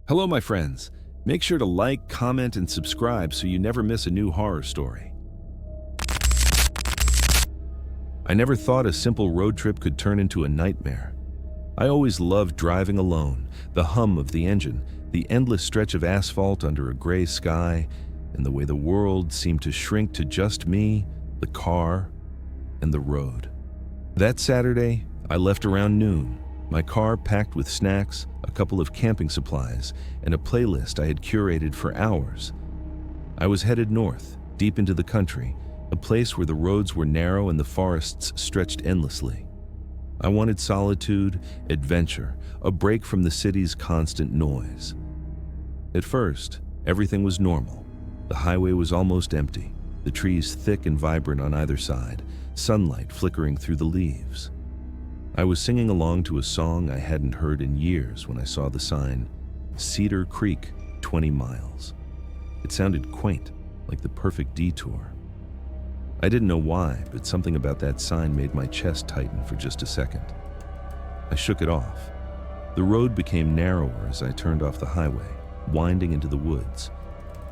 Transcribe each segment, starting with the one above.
Hello, my friends. Make sure to like, comment, and subscribe so you never miss a new horror story. I never thought a simple road trip could turn into a nightmare. I always loved driving alone, the hum of the engine, the endless stretch of asphalt under a gray sky, and the way the world seemed to shrink to just me, the car, and the road. That Saturday, I left around noon, my car packed with snacks, a couple of camping supplies, and a playlist I had curated for hours. I was headed north, deep into the country, a place where the roads were narrow and the forests stretched endlessly. I wanted solitude, adventure, a break from the city's constant noise. At first, everything was normal. The highway was almost empty, the trees thick and vibrant on either side, sunlight flickering through the leaves. I was singing along to a song I hadn't heard in years when I saw the sign, Cedar Creek, 20 miles. It sounded quaint, like the perfect detour. I didn't know why, but something about that sign made my chest tighten for just a second. I shook it off. The road became narrower as I turned off the highway, winding into the woods.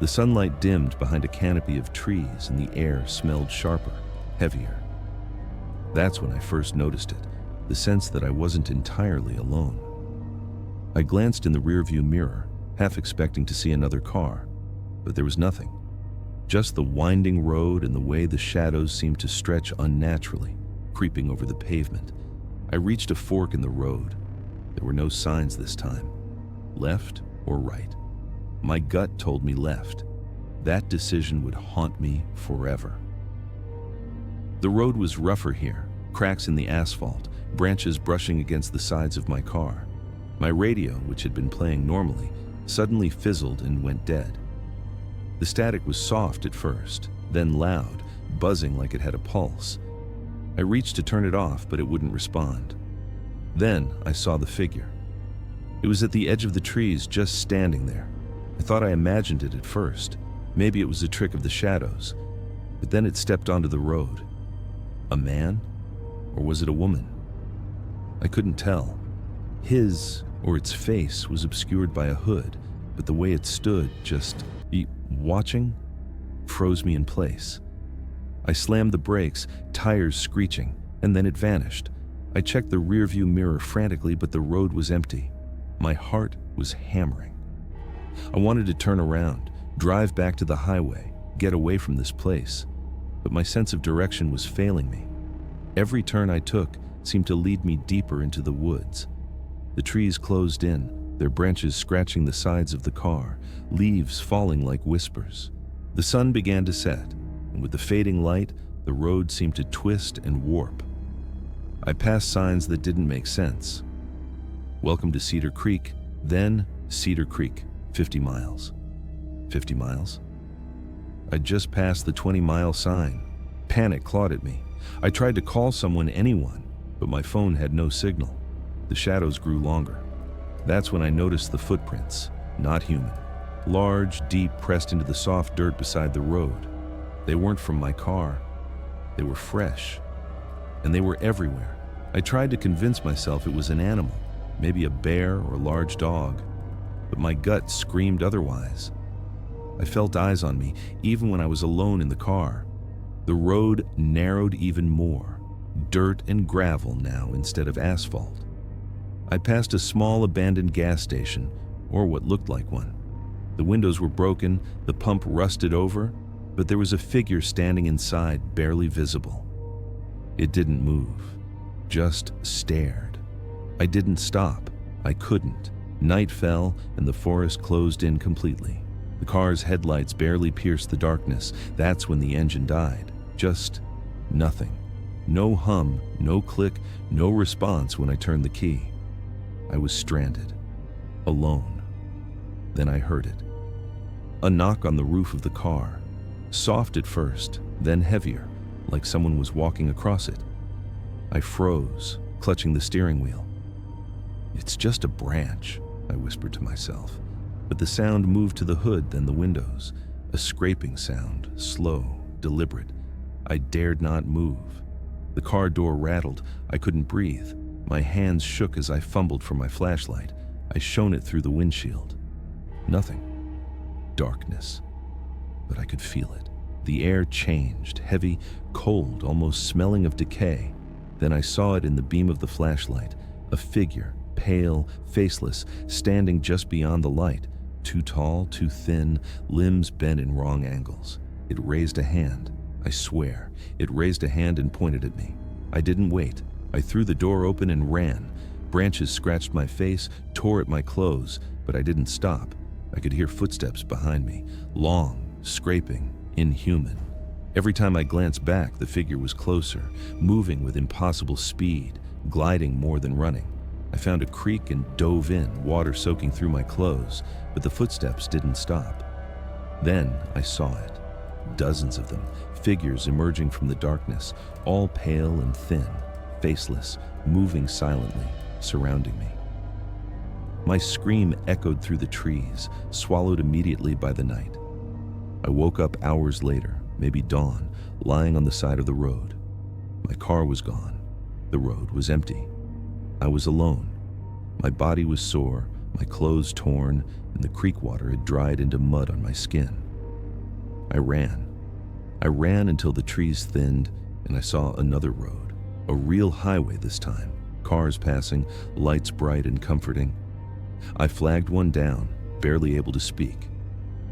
The sunlight dimmed behind a canopy of trees and the air smelled sharper, heavier. That's when I first noticed it. The sense that I wasn't entirely alone. I glanced in the rearview mirror, half expecting to see another car, but there was nothing. Just the winding road and the way the shadows seemed to stretch unnaturally, creeping over the pavement. I reached a fork in the road. There were no signs this time, left or right. My gut told me left. That decision would haunt me forever. The road was rougher here, cracks in the asphalt, branches brushing against the sides of my car. My radio, which had been playing normally, suddenly fizzled and went dead. The static was soft at first, then loud, buzzing like it had a pulse. I reached to turn it off, but it wouldn't respond. Then I saw the figure. It was at the edge of the trees, just standing there. I thought I imagined it at first. Maybe it was a trick of the shadows. But then it stepped onto the road. A man? Or was it a woman? I couldn't tell. His or its face was obscured by a hood, but the way it stood, just watching, froze me in place. I slammed the brakes, tires screeching, and then it vanished. I checked the rearview mirror frantically, but the road was empty. My heart was hammering. I wanted to turn around, drive back to the highway, get away from this place, but my sense of direction was failing me. Every turn I took seemed to lead me deeper into the woods. The trees closed in, their branches scratching the sides of the car, leaves falling like whispers. The sun began to set, and with the fading light, the road seemed to twist and warp. I passed signs that didn't make sense. Welcome to Cedar Creek, then Cedar Creek, 50 miles. 50 miles? I'd just passed the 20-mile sign. Panic clawed at me. I tried to call someone, anyone, but my phone had no signal. The shadows grew longer. That's when I noticed the footprints, not human. Large, deep, pressed into the soft dirt beside the road. They weren't from my car. They were fresh. And they were everywhere. I tried to convince myself it was an animal, maybe a bear or a large dog, but my gut screamed otherwise. I felt eyes on me, even when I was alone in the car. The road narrowed even more, dirt and gravel now instead of asphalt. I passed a small abandoned gas station, or what looked like one. The windows were broken, the pump rusted over, but there was a figure standing inside, barely visible. It didn't move, just stared. I didn't stop. I couldn't. Night fell, and the forest closed in completely. The car's headlights barely pierced the darkness. That's when the engine died. Just nothing. No hum, no click, no response when I turned the key. I was stranded, alone. Then I heard it. A knock on the roof of the car. Soft at first, then heavier, like someone was walking across it. I froze, clutching the steering wheel. It's just a branch, I whispered to myself. But the sound moved to the hood, then the windows. A scraping sound, slow, deliberate. I dared not move. The car door rattled. I couldn't breathe. My hands shook as I fumbled for my flashlight. I shone it through the windshield. Nothing. Darkness. But I could feel it. The air changed, heavy, cold, almost smelling of decay. Then I saw it in the beam of the flashlight, a figure, pale, faceless, standing just beyond the light, too tall, too thin, limbs bent in wrong angles. It raised a hand. I swear, it raised a hand and pointed at me. I didn't wait. I threw the door open and ran. Branches scratched my face, tore at my clothes, but I didn't stop. I could hear footsteps behind me, long, scraping, inhuman. Every time I glanced back, the figure was closer, moving with impossible speed, gliding more than running. I found a creek and dove in, water soaking through my clothes, but the footsteps didn't stop. Then I saw it. Dozens of them, figures emerging from the darkness, all pale and thin, faceless, moving silently, surrounding me. My scream echoed through the trees, swallowed immediately by the night. I woke up hours later, maybe dawn, lying on the side of the road. My car was gone. The road was empty. I was alone. My body was sore, my clothes torn, and the creek water had dried into mud on my skin. I ran. I ran until the trees thinned, and I saw another road, a real highway this time, cars passing, lights bright and comforting. I flagged one down, barely able to speak.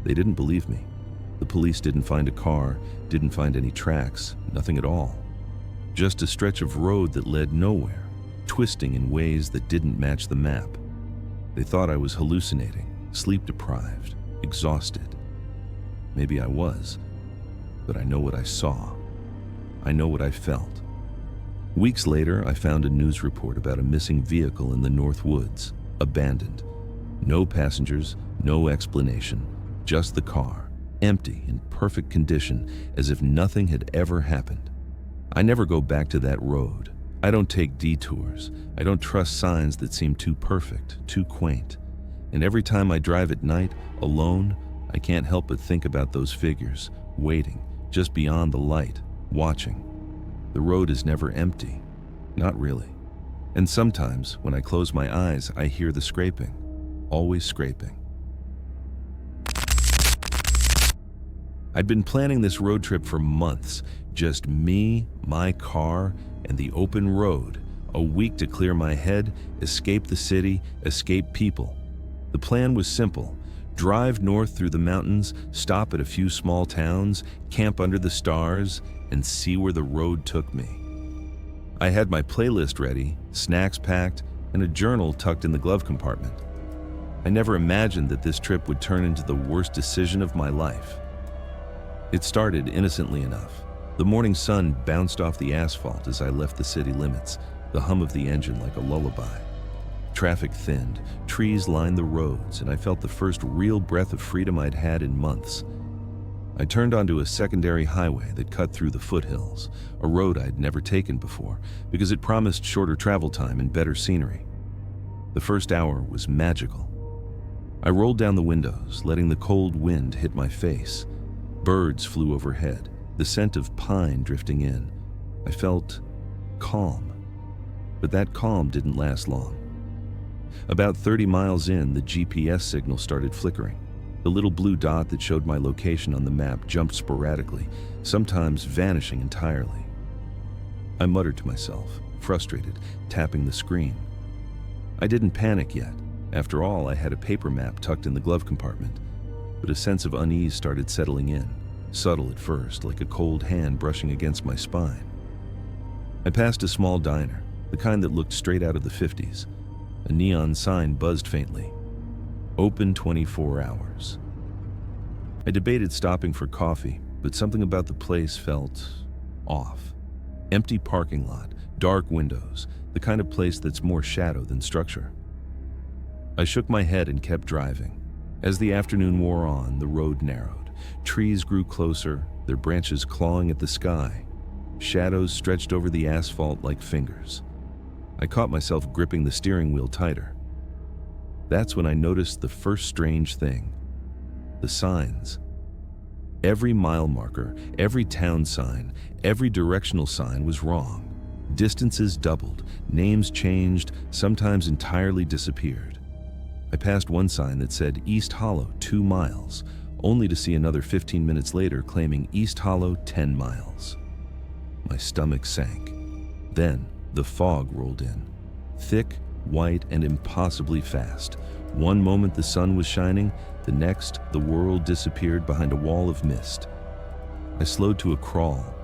They didn't believe me. The police didn't find a car, didn't find any tracks, nothing at all. Just a stretch of road that led nowhere, twisting in ways that didn't match the map. They thought I was hallucinating, sleep-deprived, exhausted. Maybe I was, but I know what I saw. I know what I felt. Weeks later, I found a news report about a missing vehicle in the North Woods, abandoned. No passengers, no explanation, just the car, empty, in perfect condition, as if nothing had ever happened. I never go back to that road. I don't take detours. I don't trust signs that seem too perfect, too quaint. And every time I drive at night, alone, I can't help but think about those figures, waiting, just beyond the light, watching. The road is never empty. Not really. And sometimes, when I close my eyes, I hear the scraping. Always scraping. I'd been planning this road trip for months. Just me, my car, and the open road. A week to clear my head, escape the city, escape people. The plan was simple. Drive north through the mountains, stop at a few small towns, camp under the stars, and see where the road took me. I had my playlist ready, snacks packed, and a journal tucked in the glove compartment. I never imagined that this trip would turn into the worst decision of my life. It started innocently enough. The morning sun bounced off the asphalt as I left the city limits, the hum of the engine like a lullaby. Traffic thinned, trees lined the roads, and I felt the first real breath of freedom I'd had in months. I turned onto a secondary highway that cut through the foothills, a road I'd never taken before because it promised shorter travel time and better scenery. The first hour was magical. I rolled down the windows, letting the cold wind hit my face. Birds flew overhead, the scent of pine drifting in. I felt calm, but that calm didn't last long. About 30 miles in, the GPS signal started flickering. The little blue dot that showed my location on the map jumped sporadically, sometimes vanishing entirely. I muttered to myself, frustrated, tapping the screen. I didn't panic yet. After all, I had a paper map tucked in the glove compartment. But a sense of unease started settling in, subtle at first, like a cold hand brushing against my spine. I passed a small diner, the kind that looked straight out of the 50s. A neon sign buzzed faintly. Open 24 hours. I debated stopping for coffee, but something about the place felt off. Empty parking lot, dark windows, the kind of place that's more shadow than structure. I shook my head and kept driving. As the afternoon wore on, the road narrowed. Trees grew closer, their branches clawing at the sky. Shadows stretched over the asphalt like fingers. I caught myself gripping the steering wheel tighter. That's when I noticed the first strange thing. The signs. Every mile marker, every town sign, every directional sign was wrong. Distances doubled, names changed, sometimes entirely disappeared. I passed one sign that said East Hollow 2 miles, only to see another 15 minutes later claiming East Hollow 10 miles. My stomach sank. Then the fog rolled in, thick, white, and impossibly fast. One moment the sun was shining, the next the world disappeared behind a wall of mist. I slowed to a crawl.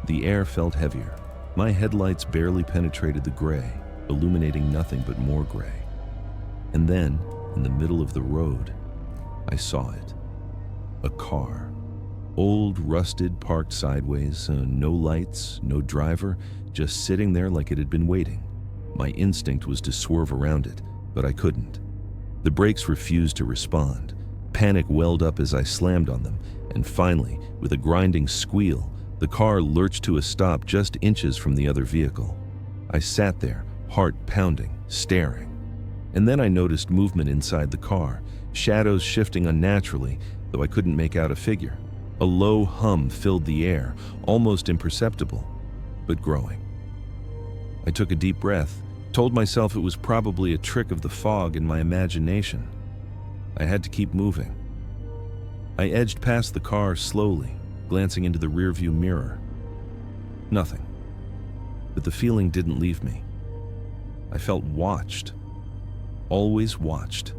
The air felt heavier. My headlights barely penetrated the gray, illuminating nothing but more gray. And then, in the middle of the road, I saw it. A car. Old, rusted, parked sideways, no lights, no driver, just sitting there like it had been waiting. My instinct was to swerve around it, but I couldn't. The brakes refused to respond. Panic welled up as I slammed on them, and finally, with a grinding squeal, the car lurched to a stop just inches from the other vehicle. I sat there, heart pounding, staring. And then I noticed movement inside the car, shadows shifting unnaturally, though I couldn't make out a figure. A low hum filled the air, almost imperceptible, but growing. I took a deep breath, told myself it was probably a trick of the fog in my imagination. I had to keep moving. I edged past the car slowly, glancing into the rearview mirror. Nothing. But the feeling didn't leave me. I felt watched. Always watched.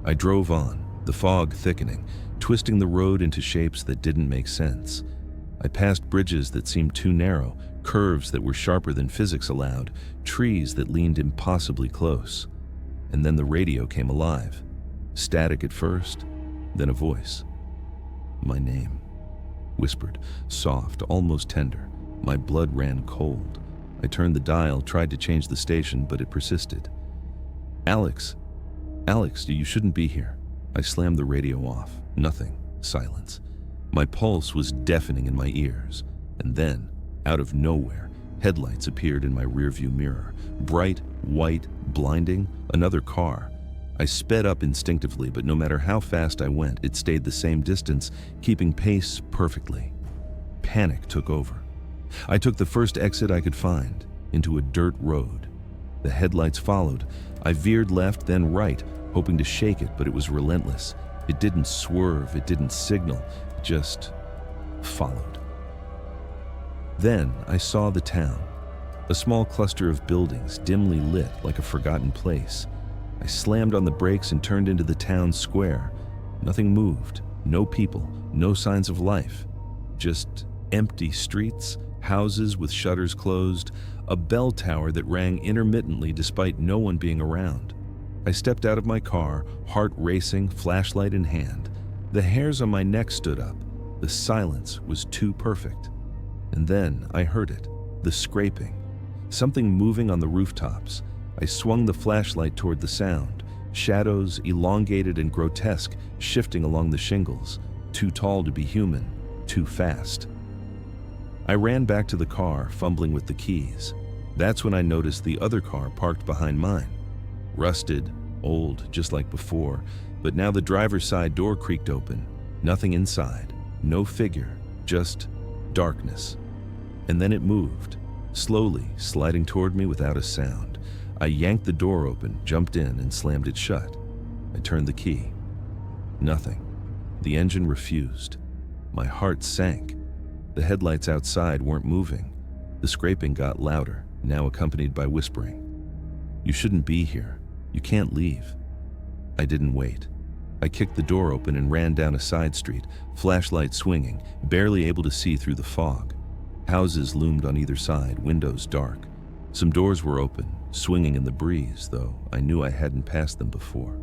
I drove on, the fog thickening, twisting the road into shapes that didn't make sense. I passed bridges that seemed too narrow, curves that were sharper than physics allowed, trees that leaned impossibly close. And then the radio came alive. Static at first, then a voice. My name. Whispered, soft, almost tender. My blood ran cold. I turned the dial, tried to change the station, but it persisted. Alex, you shouldn't be here. I slammed the radio off. Nothing. Silence. My pulse was deafening in my ears. And then, out of nowhere, headlights appeared in my rearview mirror. Bright, white, blinding, another car. I sped up instinctively, but no matter how fast I went, it stayed the same distance, keeping pace perfectly. Panic took over. I took the first exit I could find, into a dirt road. The headlights followed. I veered left, then right, hoping to shake it, but it was relentless. It didn't swerve, it didn't signal, it just followed. Then I saw the town, a small cluster of buildings dimly lit like a forgotten place. I slammed on the brakes and turned into the town square. Nothing moved, no people, no signs of life. Just empty streets, houses with shutters closed, a bell tower that rang intermittently despite no one being around. I stepped out of my car, heart racing, flashlight in hand. The hairs on my neck stood up. The silence was too perfect. And then I heard it, the scraping. Something moving on the rooftops. I swung the flashlight toward the sound. Shadows, elongated and grotesque, shifting along the shingles. Too tall to be human, too fast. I ran back to the car, fumbling with the keys. That's when I noticed the other car parked behind mine. Rusted, old, just like before, but now the driver's side door creaked open. Nothing inside, no figure, just darkness. And then it moved, slowly sliding toward me without a sound. I yanked the door open, jumped in, and slammed it shut. I turned the key. Nothing. The engine refused. My heart sank. The headlights outside weren't moving. The scraping got louder, now accompanied by whispering. You shouldn't be here. You can't leave. I didn't wait. I kicked the door open and ran down a side street, flashlight swinging, barely able to see through the fog. Houses loomed on either side, windows dark. Some doors were open, swinging in the breeze, though I knew I hadn't passed them before.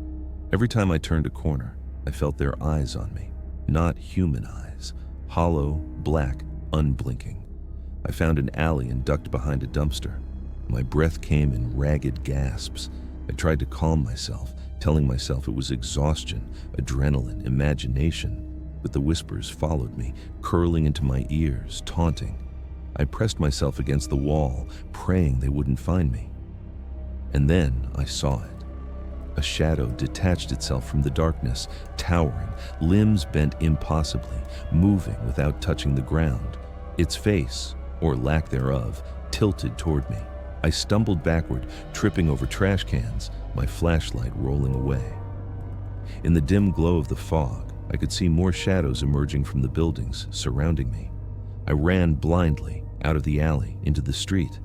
Every time I turned a corner, I felt their eyes on me. Not human eyes. Hollow, black, unblinking. I found an alley and ducked behind a dumpster. My breath came in ragged gasps. I tried to calm myself, telling myself it was exhaustion, adrenaline, imagination. But the whispers followed me, curling into my ears, taunting. I pressed myself against the wall, praying they wouldn't find me. And then I saw it. A shadow detached itself from the darkness, towering, limbs bent impossibly, moving without touching the ground. Its face, or lack thereof, tilted toward me. I stumbled backward, tripping over trash cans, my flashlight rolling away. In the dim glow of the fog, I could see more shadows emerging from the buildings surrounding me. I ran blindly out of the alley into the street.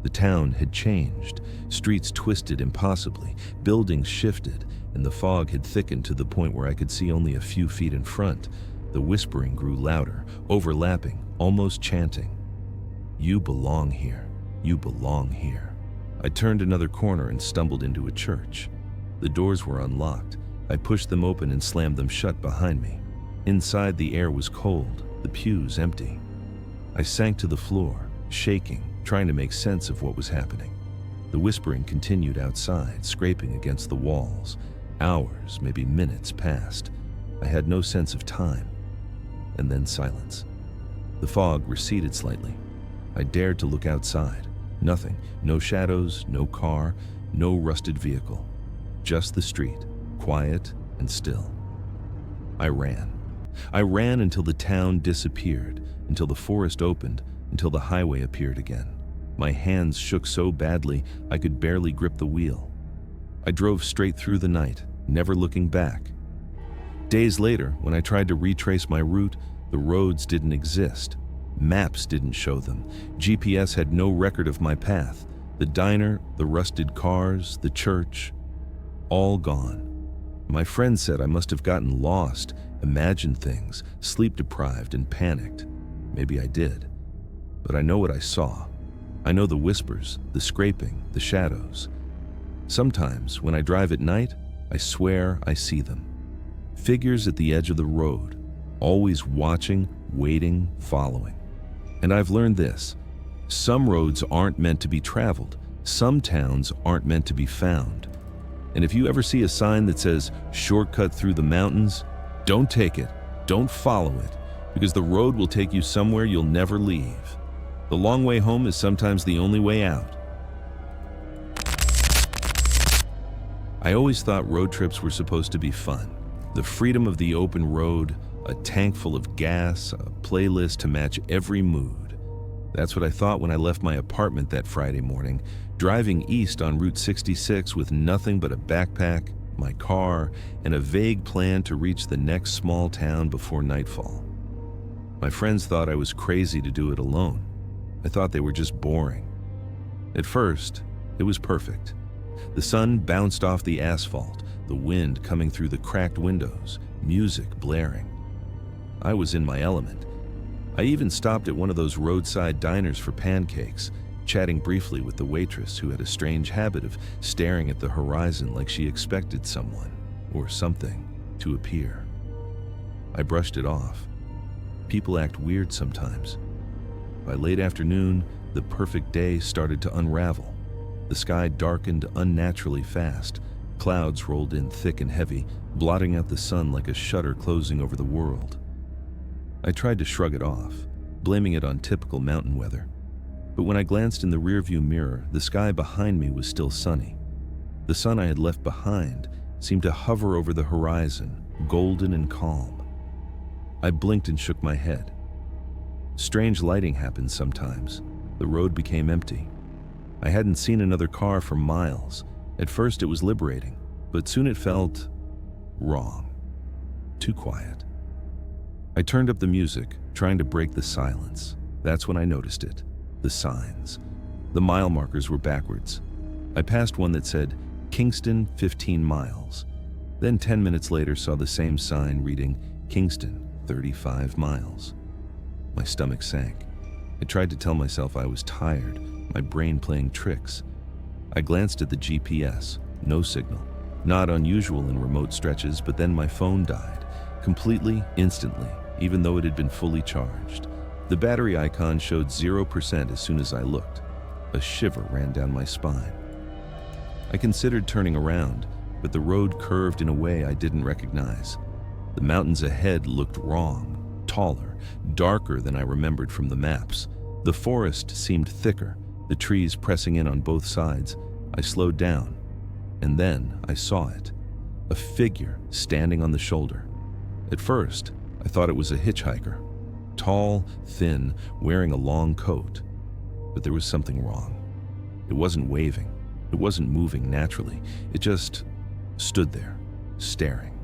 The town had changed. Streets twisted impossibly, buildings shifted, and the fog had thickened to the point where I could see only a few feet in front. The whispering grew louder, overlapping, almost chanting. "You belong here. You belong here." I turned another corner and stumbled into a church. The doors were unlocked. I pushed them open and slammed them shut behind me. Inside, the air was cold, the pews empty. I sank to the floor, shaking, trying to make sense of what was happening. The whispering continued outside, scraping against the walls. Hours, maybe minutes passed. I had no sense of time. And then silence. The fog receded slightly. I dared to look outside. Nothing. No shadows, no car, no rusted vehicle. Just the street, quiet and still. I ran. I ran until the town disappeared, until the forest opened, until the highway appeared again. My hands shook so badly I could barely grip the wheel. I drove straight through the night, never looking back. Days later, when I tried to retrace my route, the roads didn't exist. Maps didn't show them. GPS had no record of my path. The diner, the rusted cars, the church, all gone. My friend said I must have gotten lost, imagined things, sleep-deprived and panicked. Maybe I did. But I know what I saw. I know the whispers, the scraping, the shadows. Sometimes, when I drive at night, I swear I see them. Figures at the edge of the road, always watching, waiting, following. And I've learned this. Some roads aren't meant to be traveled. Some towns aren't meant to be found. And if you ever see a sign that says, "Shortcut through the mountains," don't take it, don't follow it, because the road will take you somewhere you'll never leave. The long way home is sometimes the only way out. I always thought road trips were supposed to be fun. The freedom of the open road, a tank full of gas, a playlist to match every mood. That's what I thought when I left my apartment that Friday morning, driving east on Route 66 with nothing but a backpack, my car, and a vague plan to reach the next small town before nightfall. My friends thought I was crazy to do it alone. I thought they were just boring. At first, it was perfect. The sun bounced off the asphalt, the wind coming through the cracked windows, music blaring. I was in my element. I even stopped at one of those roadside diners for pancakes, chatting briefly with the waitress who had a strange habit of staring at the horizon like she expected someone, or something, to appear. I brushed it off. People act weird sometimes. By late afternoon, the perfect day started to unravel. The sky darkened unnaturally fast. Clouds rolled in thick and heavy, blotting out the sun like a shutter closing over the world. I tried to shrug it off, blaming it on typical mountain weather. But when I glanced in the rearview mirror, the sky behind me was still sunny. The sun I had left behind seemed to hover over the horizon, golden and calm. I blinked and shook my head. Strange lighting happens sometimes. The road became empty. I hadn't seen another car for miles. At first it was liberating, but soon it felt wrong. Too quiet. I turned up the music, trying to break the silence. That's when I noticed it. The signs. The mile markers were backwards. I passed one that said, Kingston, 15 miles. Then 10 minutes later saw the same sign reading, Kingston, 35 miles. My stomach sank. I tried to tell myself I was tired, my brain playing tricks. I glanced at the GPS. No signal. Not unusual in remote stretches, but then my phone died. Completely, instantly, even though it had been fully charged. The battery icon showed 0% as soon as I looked. A shiver ran down my spine. I considered turning around, but the road curved in a way I didn't recognize. The mountains ahead looked wrong, taller, darker than I remembered from the maps. The forest seemed thicker, the trees pressing in on both sides. I slowed down, and then I saw it. A figure standing on the shoulder. At first, I thought it was a hitchhiker. Tall, thin, wearing a long coat. But there was something wrong. It wasn't waving. It wasn't moving naturally. It just stood there, staring.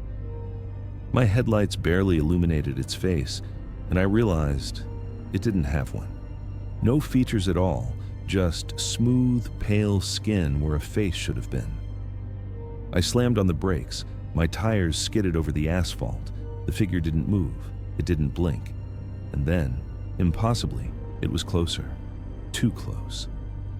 My headlights barely illuminated its face, and I realized it didn't have one. No features at all, just smooth, pale skin where a face should have been. I slammed on the brakes. My tires skidded over the asphalt. The figure didn't move. It didn't blink. And then, impossibly, it was closer. Too close.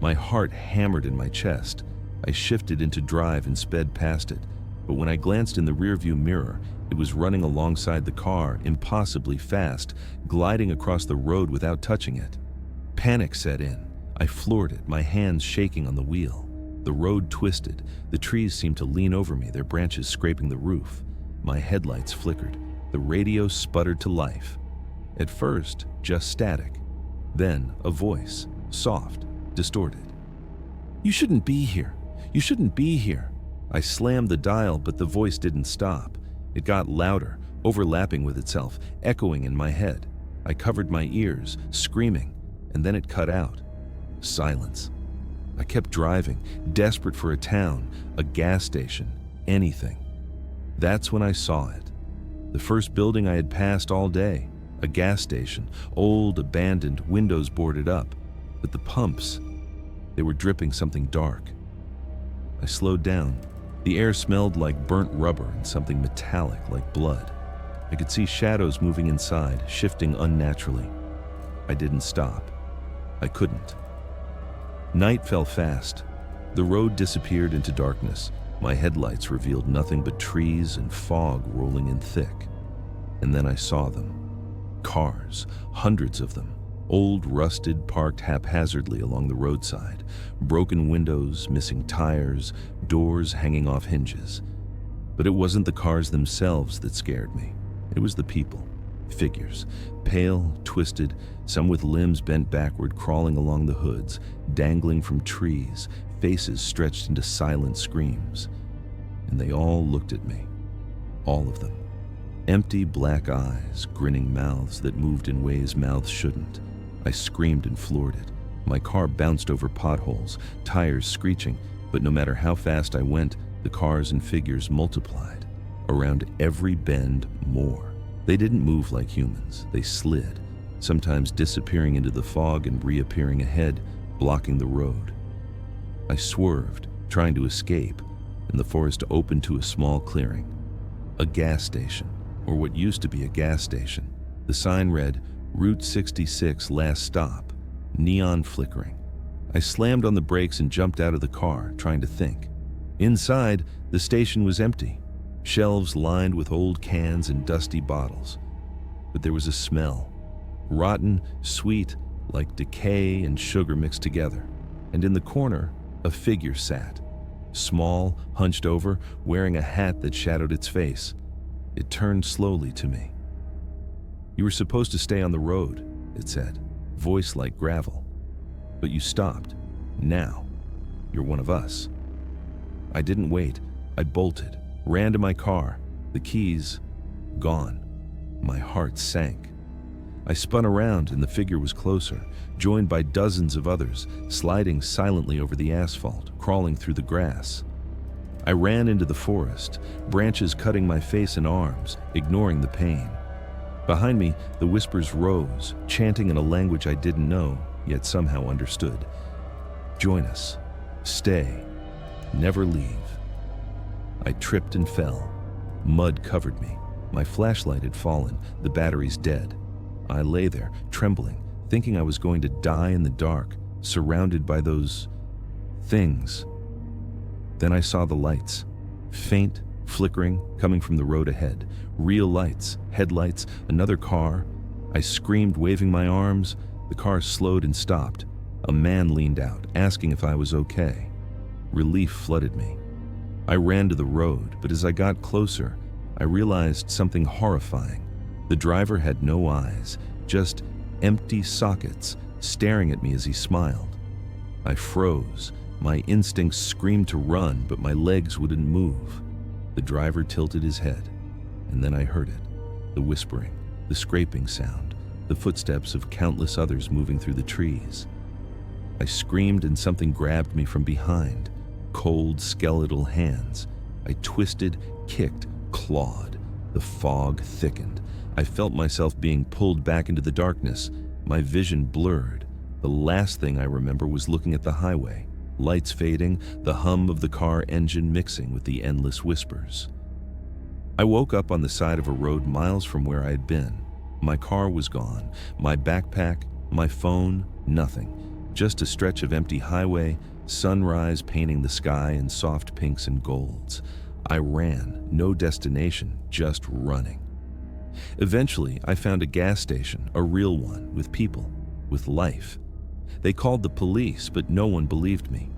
My heart hammered in my chest. I shifted into drive and sped past it. But when I glanced in the rearview mirror, it was running alongside the car, impossibly fast, gliding across the road without touching it. Panic set in. I floored it, my hands shaking on the wheel. The road twisted. The trees seemed to lean over me, their branches scraping the roof. My headlights flickered. The radio sputtered to life. At first, just static. Then, a voice, soft, distorted. "You shouldn't be here. You shouldn't be here." I slammed the dial, but the voice didn't stop. It got louder, overlapping with itself, echoing in my head. I covered my ears, screaming, and then it cut out. Silence. I kept driving, desperate for a town, a gas station, anything. That's when I saw it. The first building I had passed all day, a gas station, old, abandoned, windows boarded up. But the pumps, they were dripping something dark. I slowed down. The air smelled like burnt rubber and something metallic like blood. I could see shadows moving inside, shifting unnaturally. I didn't stop. I couldn't. Night fell fast. The road disappeared into darkness. My headlights revealed nothing but trees and fog rolling in thick. And then I saw them. Cars, hundreds of them, old, rusted, parked haphazardly along the roadside. Broken windows, missing tires, doors hanging off hinges. But it wasn't the cars themselves that scared me. It was the people. Figures, pale, twisted, some with limbs bent backward, crawling along the hoods, dangling from trees, faces stretched into silent screams. And they all looked at me. All of them. Empty black eyes, grinning mouths that moved in ways mouths shouldn't. I screamed and floored it. My car bounced over potholes, tires screeching, but no matter how fast I went, the cars and figures multiplied. Around every bend, more. They didn't move like humans. They slid, sometimes disappearing into the fog and reappearing ahead, blocking the road. I swerved, trying to escape, and the forest opened to a small clearing. A gas station, or what used to be a gas station. The sign read, Route 66 Last Stop, neon flickering. I slammed on the brakes and jumped out of the car, trying to think. Inside, the station was empty. Shelves lined with old cans and dusty bottles. But there was a smell. Rotten, sweet, like decay and sugar mixed together. And in the corner, a figure sat. Small, hunched over, wearing a hat that shadowed its face. It turned slowly to me. "You were supposed to stay on the road," it said, voice like gravel. "But you stopped. Now, you're one of us." I didn't wait. I bolted, ran to my car. The keys, gone. My heart sank. I spun around and the figure was closer, joined by dozens of others, sliding silently over the asphalt, crawling through the grass. I ran into the forest, branches cutting my face and arms, ignoring the pain. Behind me, the whispers rose, chanting in a language I didn't know, yet somehow understood. "Join us. Stay. Never leave." I tripped and fell. Mud covered me. My flashlight had fallen, the batteries dead. I lay there, trembling, thinking I was going to die in the dark, surrounded by those things. Then I saw the lights, faint, flickering, coming from the road ahead. Real lights, headlights, another car. I screamed, waving my arms. The car slowed and stopped. A man leaned out, asking if I was okay. Relief flooded me. I ran to the road, but as I got closer, I realized something horrifying. The driver had no eyes, just empty sockets, staring at me as he smiled. I froze. My instincts screamed to run, but my legs wouldn't move. The driver tilted his head, and then I heard it. The whispering, the scraping sound, the footsteps of countless others moving through the trees. I screamed and something grabbed me from behind. Cold, skeletal hands. I twisted, kicked, clawed. The fog thickened. I felt myself being pulled back into the darkness. My vision blurred. The last thing I remember was looking at the highway. Lights fading, the hum of the car engine mixing with the endless whispers. I woke up on the side of a road miles from where I had been. My car was gone. My backpack, my phone, nothing. Just a stretch of empty highway, sunrise painting the sky in soft pinks and golds. I ran, no destination, just running. Eventually, I found a gas station, a real one, with people, with life. They called the police, but no one believed me.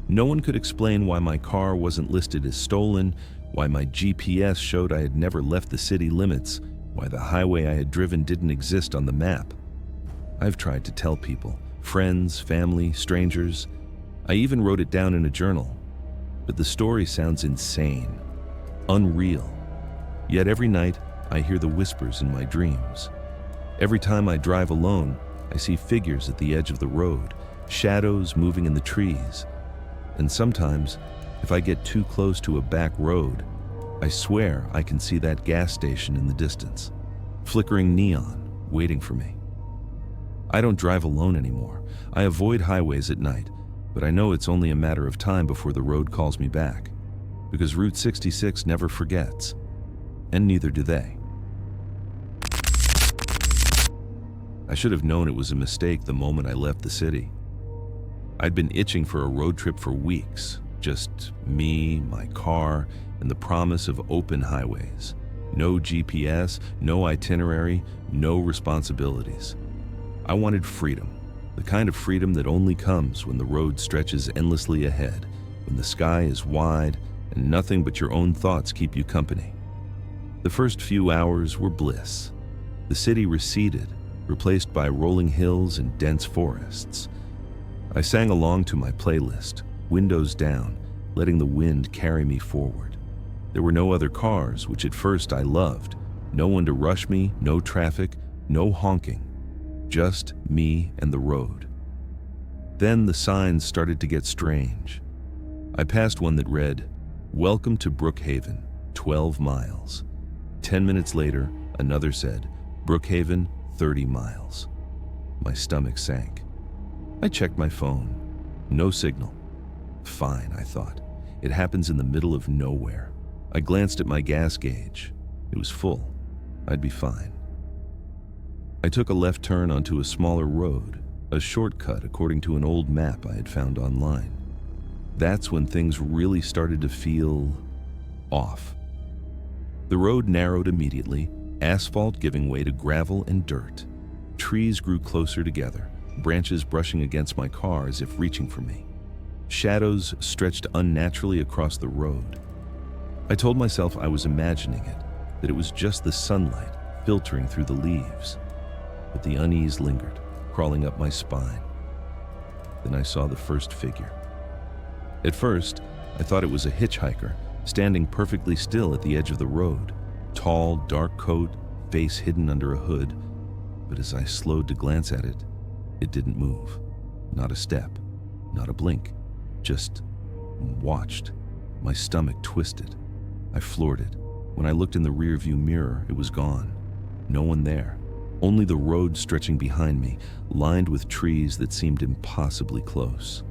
No one could explain why my car wasn't listed as stolen, why my GPS showed I had never left the city limits, why the highway I had driven didn't exist on the map. I've tried to tell people, friends, family, strangers. I even wrote it down in a journal. But the story sounds insane, unreal. Yet every night, I hear the whispers in my dreams. Every time I drive alone, I see figures at the edge of the road, shadows moving in the trees. And sometimes, if I get too close to a back road, I swear I can see that gas station in the distance, flickering neon, waiting for me. I don't drive alone anymore. I avoid highways at night, but I know it's only a matter of time before the road calls me back, because Route 66 never forgets, and neither do they. I should have known it was a mistake the moment I left the city. I'd been itching for a road trip for weeks, just me, my car, and the promise of open highways. No GPS, no itinerary, no responsibilities. I wanted freedom, the kind of freedom that only comes when the road stretches endlessly ahead, when the sky is wide and nothing but your own thoughts keep you company. The first few hours were bliss. The city receded, replaced by rolling hills and dense forests. I sang along to my playlist, windows down, letting the wind carry me forward. There were no other cars, which at first I loved. No one to rush me, no traffic, no honking. Just me and the road. Then the signs started to get strange. I passed one that read, "Welcome to Brookhaven, 12 miles. 10 minutes later, another said, "Brookhaven, 30 miles. My stomach sank. I checked my phone. No signal. Fine, I thought. It happens in the middle of nowhere. I glanced at my gas gauge. It was full. I'd be fine. I took a left turn onto a smaller road, a shortcut according to an old map I had found online. That's when things really started to feel off. The road narrowed immediately, asphalt giving way to gravel and dirt. Trees grew closer together, branches brushing against my car as if reaching for me. Shadows stretched unnaturally across the road. I told myself I was imagining it, that it was just the sunlight filtering through the leaves. But the unease lingered, crawling up my spine. Then I saw the first figure. At first, I thought it was a hitchhiker, standing perfectly still at the edge of the road. Tall, dark coat, face hidden under a hood. But as I slowed to glance at it, it didn't move. Not a step, not a blink. Just watched. My stomach twisted. I floored it. When I looked in the rearview mirror, it was gone. No one there. Only the road stretching behind me, lined with trees that seemed impossibly close.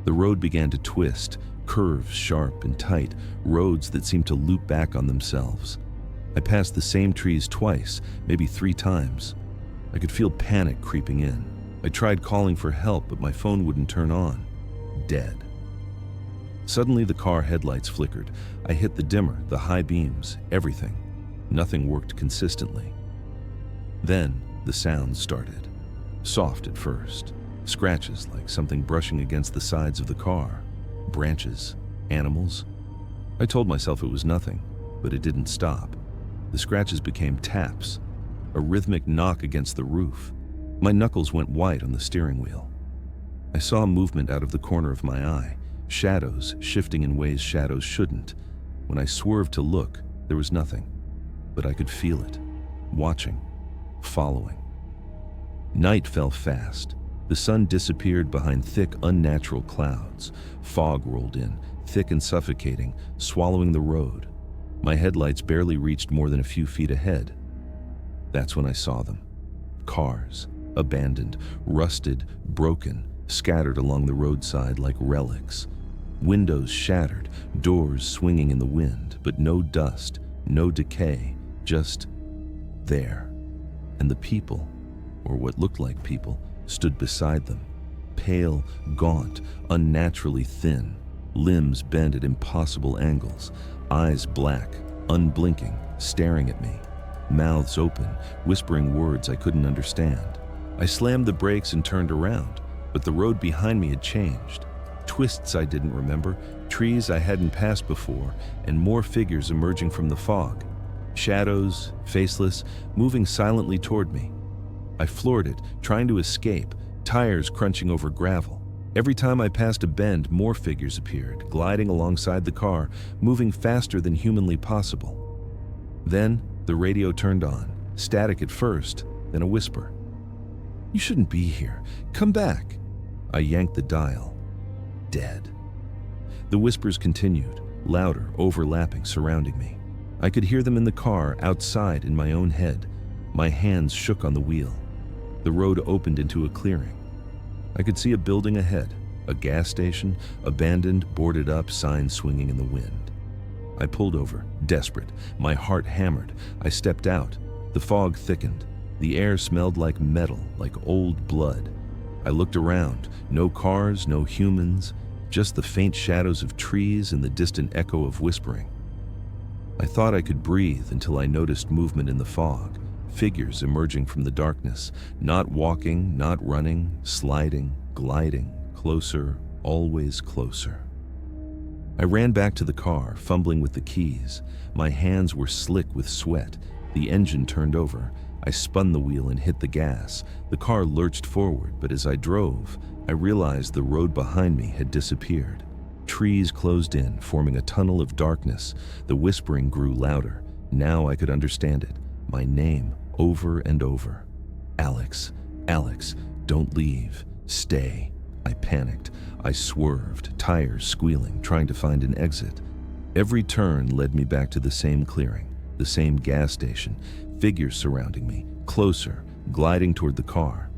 The road began to twist, curves sharp and tight, roads that seemed to loop back on themselves. I passed the same trees twice, maybe 3 times. I could feel panic creeping in. I tried calling for help, but my phone wouldn't turn on. Dead. Suddenly the car headlights flickered. I hit the dimmer, the high beams, everything. Nothing worked consistently. Then the sounds started. Soft at first. Scratches like something brushing against the sides of the car. Branches. Animals. I told myself it was nothing, but it didn't stop. The scratches became taps. A rhythmic knock against the roof. My knuckles went white on the steering wheel. I saw movement out of the corner of my eye. Shadows shifting in ways shadows shouldn't. When I swerved to look, there was nothing. But I could feel it. Watching. Following. Night fell fast. The sun disappeared behind thick, unnatural clouds. Fog rolled in, thick and suffocating, swallowing the road. My headlights barely reached more than a few feet ahead. That's when I saw them. Cars, abandoned, rusted, broken, scattered along the roadside like relics. Windows shattered, doors swinging in the wind, but no dust, no decay, just there. And the people, or what looked like people, stood beside them, pale, gaunt, unnaturally thin, limbs bent at impossible angles, eyes black, unblinking, staring at me, mouths open, whispering words I couldn't understand. I slammed the brakes and turned around, but the road behind me had changed. Twists I didn't remember, trees I hadn't passed before, and more figures emerging from the fog. Shadows, faceless, moving silently toward me. I floored it, trying to escape, tires crunching over gravel. Every time I passed a bend, more figures appeared, gliding alongside the car, moving faster than humanly possible. Then, the radio turned on, static at first, then a whisper. "You shouldn't be here. Come back." I yanked the dial. Dead. The whispers continued, louder, overlapping, surrounding me. I could hear them in the car, outside, in my own head. My hands shook on the wheel. The road opened into a clearing. I could see a building ahead, a gas station, abandoned, boarded up, signs swinging in the wind. I pulled over, desperate, my heart hammered. I stepped out. The fog thickened. The air smelled like metal, like old blood. I looked around. No cars, no humans, just the faint shadows of trees and the distant echo of whispering. I thought I could breathe until I noticed movement in the fog. Figures emerging from the darkness, not walking, not running, sliding, gliding, closer, always closer. I ran back to the car, fumbling with the keys. My hands were slick with sweat. The engine turned over. I spun the wheel and hit the gas. The car lurched forward, but as I drove, I realized the road behind me had disappeared. Trees closed in, forming a tunnel of darkness. The whispering grew louder. Now I could understand it. My name, over and over. Alex, Alex, don't leave. Stay. I panicked. I swerved, tires squealing, trying to find an exit. Every turn led me back to the same clearing, the same gas station, figures surrounding me, closer, gliding toward the car.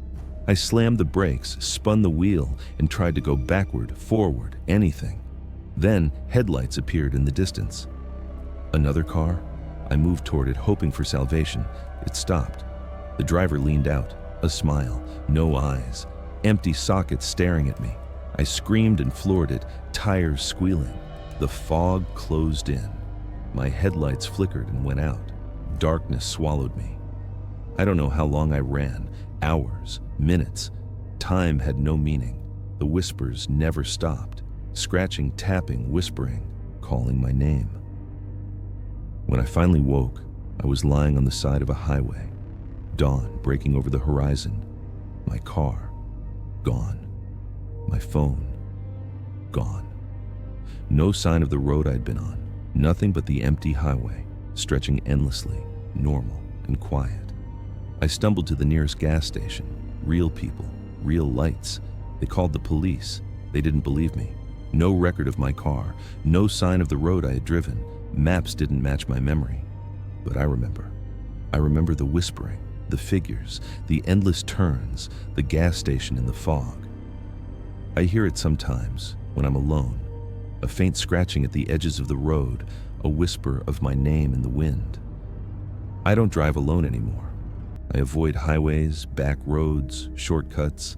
I slammed the brakes, spun the wheel, and tried to go backward, forward, anything. Then headlights appeared in the distance. Another car? I moved toward it, hoping for salvation. It stopped. The driver leaned out, a smile, no eyes, empty sockets staring at me. I screamed and floored it, tires squealing. The fog closed in. My headlights flickered and went out. Darkness swallowed me. I don't know how long I ran, hours, minutes. Time had no meaning. The whispers never stopped, scratching, tapping, whispering, calling my name. When I finally woke, I was lying on the side of a highway. Dawn breaking over the horizon. My car, gone. My phone, gone. No sign of the road I'd been on. Nothing but the empty highway, stretching endlessly, normal and quiet. I stumbled to the nearest gas station. Real people, real lights. They called the police. They didn't believe me. No record of my car, no sign of the road I had driven. Maps didn't match my memory. But I remember. I remember the whispering, the figures, the endless turns, the gas station in the fog. I hear it sometimes when I'm alone, a faint scratching at the edges of the road, a whisper of my name in the wind. I don't drive alone anymore. I avoid highways, back roads, shortcuts.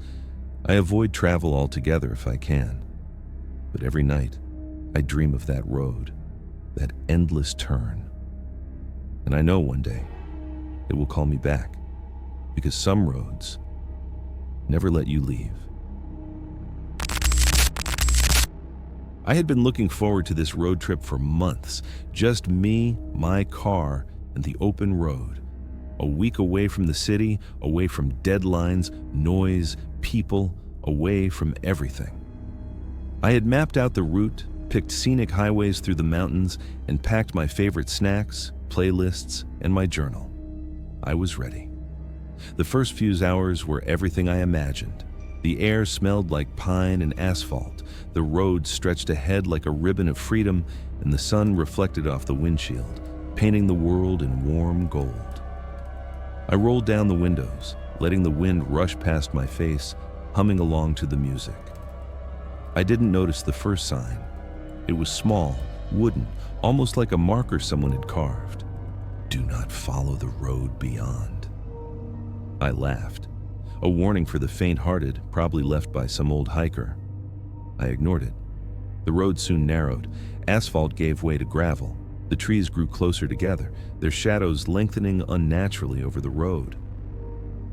I avoid travel altogether if I can. But every night, I dream of that road, that endless turn. And I know one day it will call me back, because some roads never let you leave. I had been looking forward to this road trip for months. Just me, my car, and the open road. A week away from the city, away from deadlines, noise, people, away from everything. I had mapped out the route, picked scenic highways through the mountains, and packed my favorite snacks, playlists, and my journal. I was ready. The first few hours were everything I imagined. The air smelled like pine and asphalt, the road stretched ahead like a ribbon of freedom, and the sun reflected off the windshield, painting the world in warm gold. I rolled down the windows, letting the wind rush past my face, humming along to the music. I didn't notice the first sign. It was small, wooden, almost like a marker someone had carved. "Do not follow the road beyond." I laughed. A warning for the faint-hearted, probably left by some old hiker. I ignored it. The road soon narrowed. Asphalt gave way to gravel. The trees grew closer together, their shadows lengthening unnaturally over the road.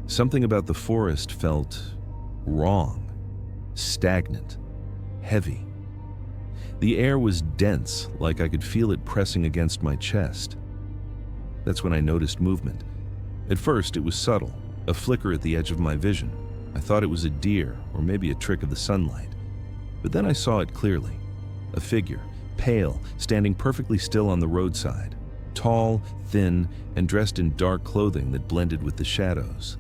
Something about the forest felt wrong, stagnant, heavy. The air was dense, like I could feel it pressing against my chest. That's when I noticed movement. At first, it was subtle, a flicker at the edge of my vision. I thought it was a deer, or maybe a trick of the sunlight. But then I saw it clearly. A figure, pale, standing perfectly still on the roadside. Tall, thin, and dressed in dark clothing that blended with the shadows.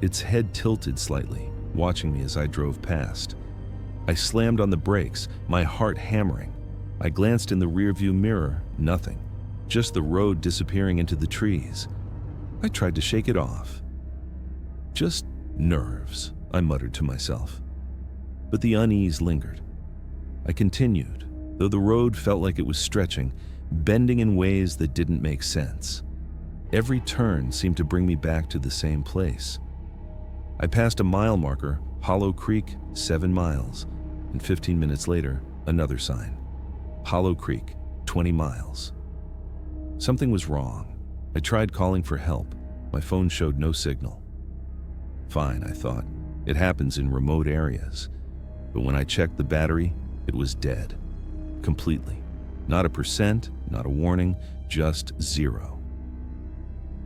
Its head tilted slightly, watching me as I drove past. I slammed on the brakes, my heart hammering. I glanced in the rearview mirror, nothing. Just the road disappearing into the trees. I tried to shake it off. "Just nerves," I muttered to myself. But the unease lingered. I continued, though the road felt like it was stretching, bending in ways that didn't make sense. Every turn seemed to bring me back to the same place. I passed a mile marker, Hollow Creek, 7 miles, and 15 minutes later, another sign. Hollow Creek, 20 miles. Something was wrong. I tried calling for help. My phone showed no signal. Fine, I thought. It happens in remote areas. But when I checked the battery, it was dead. Completely. Not a percent, not a warning, just zero.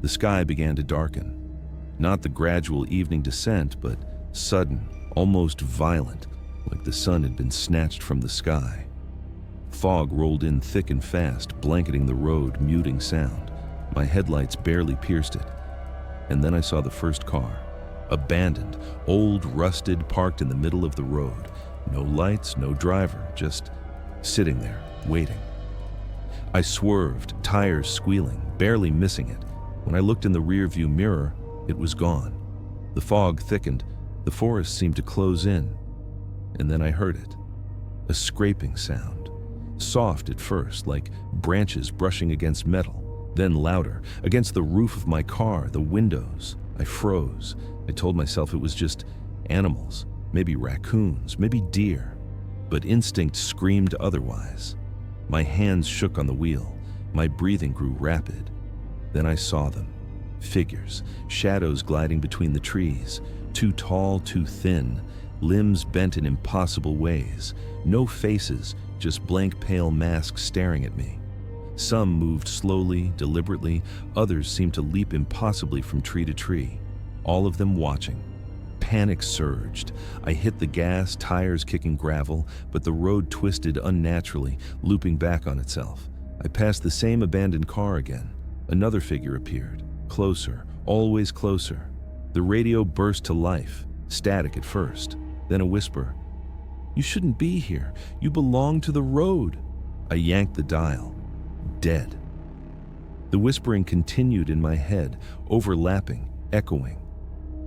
The sky began to darken. Not the gradual evening descent, but sudden, almost violent, like the sun had been snatched from the sky. Fog rolled in thick and fast, blanketing the road, muting sound. My headlights barely pierced it. And then I saw the first car. Abandoned, old, rusted, parked in the middle of the road. No lights, no driver, just sitting there, waiting. I swerved, tires squealing, barely missing it. When I looked in the rearview mirror, it was gone. The fog thickened, the forest seemed to close in. And then I heard it. A scraping sound. Soft at first, like branches brushing against metal. Then louder, against the roof of my car, the windows. I froze. I told myself it was just animals, maybe raccoons, maybe deer. But instinct screamed otherwise. My hands shook on the wheel. My breathing grew rapid. Then I saw them. Figures, shadows gliding between the trees. Too tall, too thin. Limbs bent in impossible ways. No faces, just blank pale masks staring at me. Some moved slowly, deliberately. Others seemed to leap impossibly from tree to tree. All of them watching. Panic surged. I hit the gas, tires kicking gravel, but the road twisted unnaturally, looping back on itself. I passed the same abandoned car again. Another figure appeared. Closer, always closer. The radio burst to life, static at first, then a whisper. "You shouldn't be here. You belong to the road." I yanked the dial. Dead. The whispering continued in my head, overlapping, echoing.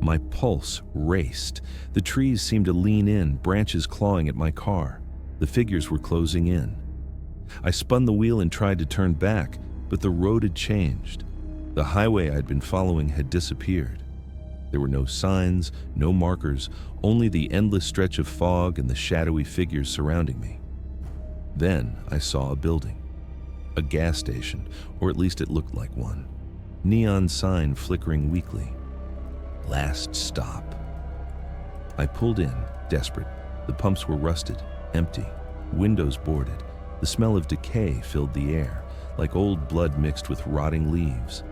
My pulse raced. The trees seemed to lean in, branches clawing at my car. The figures were closing in. I spun the wheel and tried to turn back, but the road had changed. The highway I'd been following had disappeared. There were no signs, no markers, only the endless stretch of fog and the shadowy figures surrounding me. Then I saw a building. A gas station, or at least it looked like one. Neon sign flickering weakly. Last stop. I pulled in, desperate. The pumps were rusted, empty, windows boarded. The smell of decay filled the air, like old blood mixed with rotting leaves.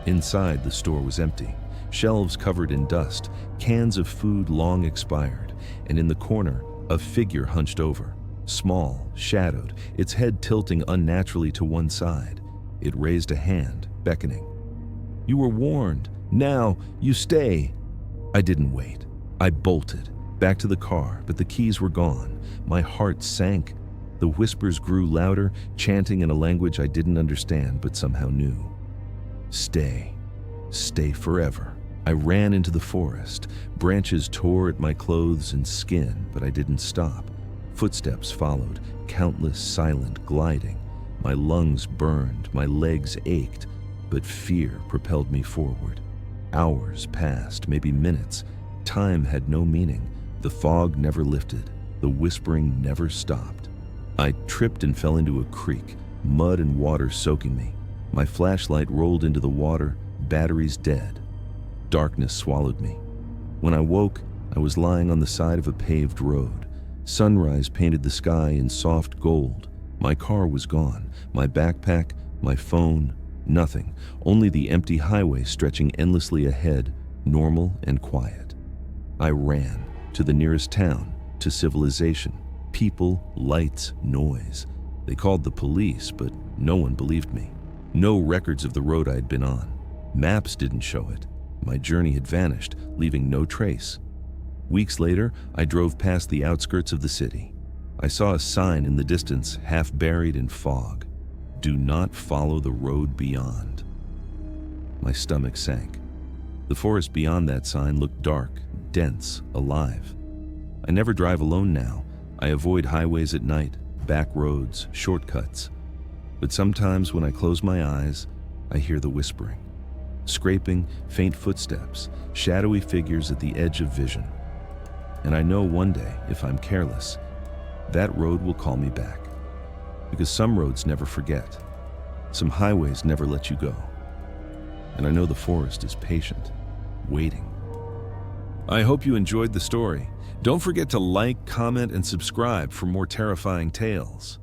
Inside, the store was empty. Shelves covered in dust, cans of food long expired, and in the corner, a figure hunched over. Small, shadowed, its head tilting unnaturally to one side. It raised a hand, beckoning. "You were warned. Now, you stay." I didn't wait. I bolted. Back to the car, but the keys were gone. My heart sank. The whispers grew louder, chanting in a language I didn't understand but somehow knew. Stay. Stay forever. I ran into the forest. Branches tore at my clothes and skin, but I didn't stop. Footsteps followed, countless silent gliding. My lungs burned, my legs ached, but fear propelled me forward. Hours passed, maybe minutes. Time had no meaning. The fog never lifted. The whispering never stopped. I tripped and fell into a creek, mud and water soaking me. My flashlight rolled into the water, batteries dead. Darkness swallowed me. When I woke, I was lying on the side of a paved road. Sunrise painted the sky in soft gold. My car was gone. My backpack, my phone, nothing. Only the empty highway stretching endlessly ahead, normal and quiet. I ran to the nearest town, to civilization. People, lights, noise. They called the police, but no one believed me. No records of the road I had been on. Maps didn't show it. My journey had vanished, leaving no trace. Weeks later, I drove past the outskirts of the city. I saw a sign in the distance, half buried in fog. Do not follow the road beyond. My stomach sank. The forest beyond that sign looked dark, dense, alive. I never drive alone now. I avoid highways at night, back roads, shortcuts. But sometimes when I close my eyes, I hear the whispering. Scraping, faint footsteps, shadowy figures at the edge of vision. And I know one day, if I'm careless, that road will call me back. Because some roads never forget. Some highways never let you go. And I know the forest is patient, waiting. I hope you enjoyed the story. Don't forget to like, comment, and subscribe for more terrifying tales.